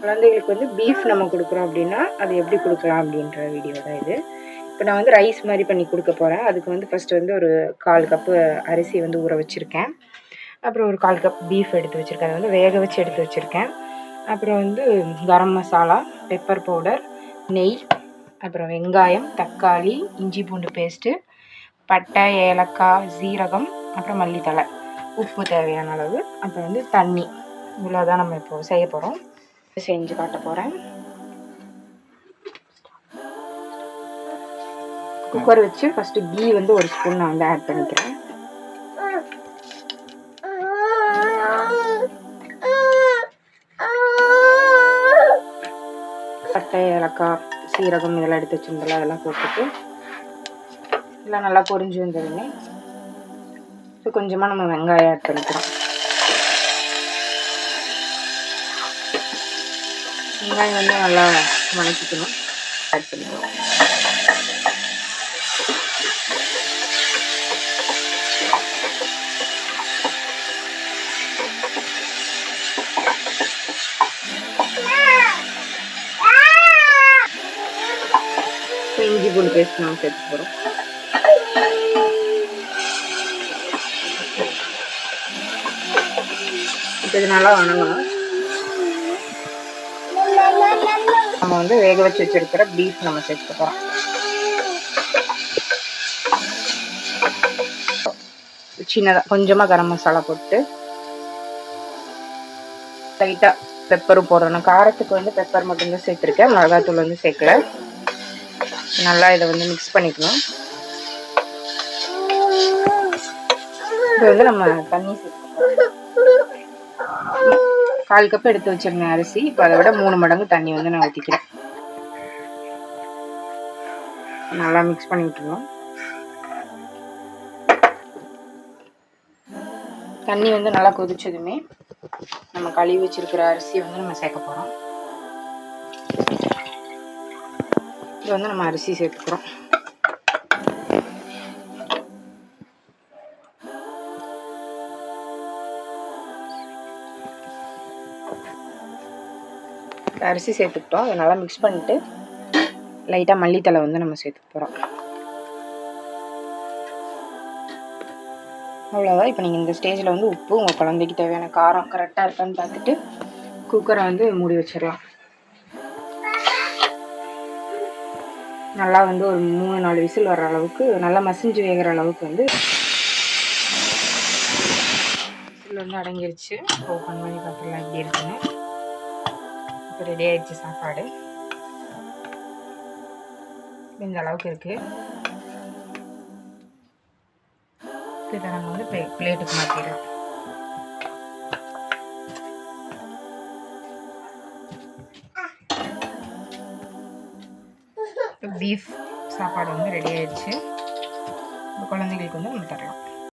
குழந்தைகளுக்கு வந்து பீஃப் நம்ம கொடுக்குறோம் அப்படின்னா அது எப்படி கொடுக்கலாம் அப்படின்ற வீடியோ தான் இது. இப்போ நான் வந்து ரைஸ் மாதிரி பண்ணி கொடுக்க போகிறேன். அதுக்கு வந்து ஃபஸ்ட்டு வந்து ஒரு 1/4 கப்பு அரிசி வந்து ஊற வச்சுருக்கேன். அப்புறம் ஒரு 1/4 கப் பீஃப் எடுத்து வச்சுருக்கேன். அதை வந்து வேக வச்சு எடுத்து வச்சுருக்கேன். அப்புறம் வந்து கரம் மசாலா, பெப்பர் பவுடர், நெய், அப்புறம் வெங்காயம், தக்காளி, இஞ்சி பூண்டு பேஸ்ட்டு, பட்டை, ஏலக்காய், சீரகம், அப்புறம் மல்லித்தழை, உப்பு தேவையான அளவு, அப்புறம் வந்து தண்ணி. இவ்வளோ தான் நம்ம இப்போ செய்ய போகிறோம். செஞ்சு காட்ட போகிறேன். குக்கர் வச்சு ஃபஸ்ட்டு கீ வந்து ஒரு ஸ்பூன் நான் வந்து ஆட் பண்ணிக்கிறேன். பட்டை, ஏலக்காய், சீரகம் இதெல்லாம் எடுத்து வச்சுருந்தல அதெல்லாம் போட்டுட்டு இதெல்லாம் நல்லா பொரிஞ்சு வந்ததுமே இப்போ கொஞ்சமாக நம்ம வெங்காயம் ஆட் பண்ணிக்கிறோம். வெங்காயம் வந்து நல்லா வதக்கிக்கணும். ஆட் பண்ணிக்கிறோம். இஞ்சி பூண்டு பேஸ்ட் நம்ம சேர்த்து போகிறோம். இப்போ இது நல்லா வணங்கணும். நம்ம வந்து வேக வச்சு வச்சிருக்கிற பீஃப் நம்ம சேர்த்து போகிறோம். சின்னதாக கொஞ்சமாக கரம் மசாலா போட்டு லைட்டாக பெப்பரும் போடணும். காரத்துக்கு வந்து பெப்பர் மட்டும்தான் சேர்த்துருக்கேன், மிளகாத்தூள் வந்து சேர்க்கல. நல்லா இதை வந்து மிக்ஸ் பண்ணிக்கணும். இது வந்து நம்ம தண்ணி சேர்த்துக்கணும். 1/4 கப் எடுத்து வச்சிருந்தேன் அரிசி. இப்போ அதை விட 3 மடங்கு தண்ணி வந்து நான் ஊற்றிக்கிறேன். நல்லா மிக்ஸ் பண்ணி விட்டுருவோம். தண்ணி வந்து நல்லா கொதிச்சதுமே நம்ம கழுவி வச்சிருக்கிற அரிசியை வந்து நம்ம சேர்க்க போகிறோம். இது வந்து நம்ம அரிசி சேர்த்துக்கிறோம். அரிசி சேர்த்துக்கிட்டோம். அதை நல்லா மிக்ஸ் பண்ணிவிட்டு லைட்டாக மல்லித்தழை வந்து நம்ம சேர்த்துக்க போகிறோம். அவ்வளோதான். இப்போ நீங்கள் இந்த ஸ்டேஜில் வந்து உப்பு உங்கள் குழந்தைக்கு தேவையான காரம் கரெக்டாக இருக்கான்னு பார்த்துட்டு குக்கரை வந்து மூடி வச்சிடலாம். நல்லா வந்து ஒரு 3-4 விசில் வர்ற அளவுக்கு நல்லா மசிஞ்சு வேகிற அளவுக்கு வந்து விசில் வந்து அடங்கிருச்சு. ஓப்பன் பண்ணி பார்த்துக்கலாம் எப்படி இருக்குன்னு. இப்போ ரெடி ஆயிடுச்சு சாப்பாடு. இந்த அளவுக்கு இருக்குது. இதை நம்ம வந்து பிளேட்டுக்கு மாற்றிடலாம். பீஃப் சாப்பாடு வந்து ரெடி ஆயிடுச்சு. குழந்தைங்களுக்கு வந்து நம்ம தரலாம்.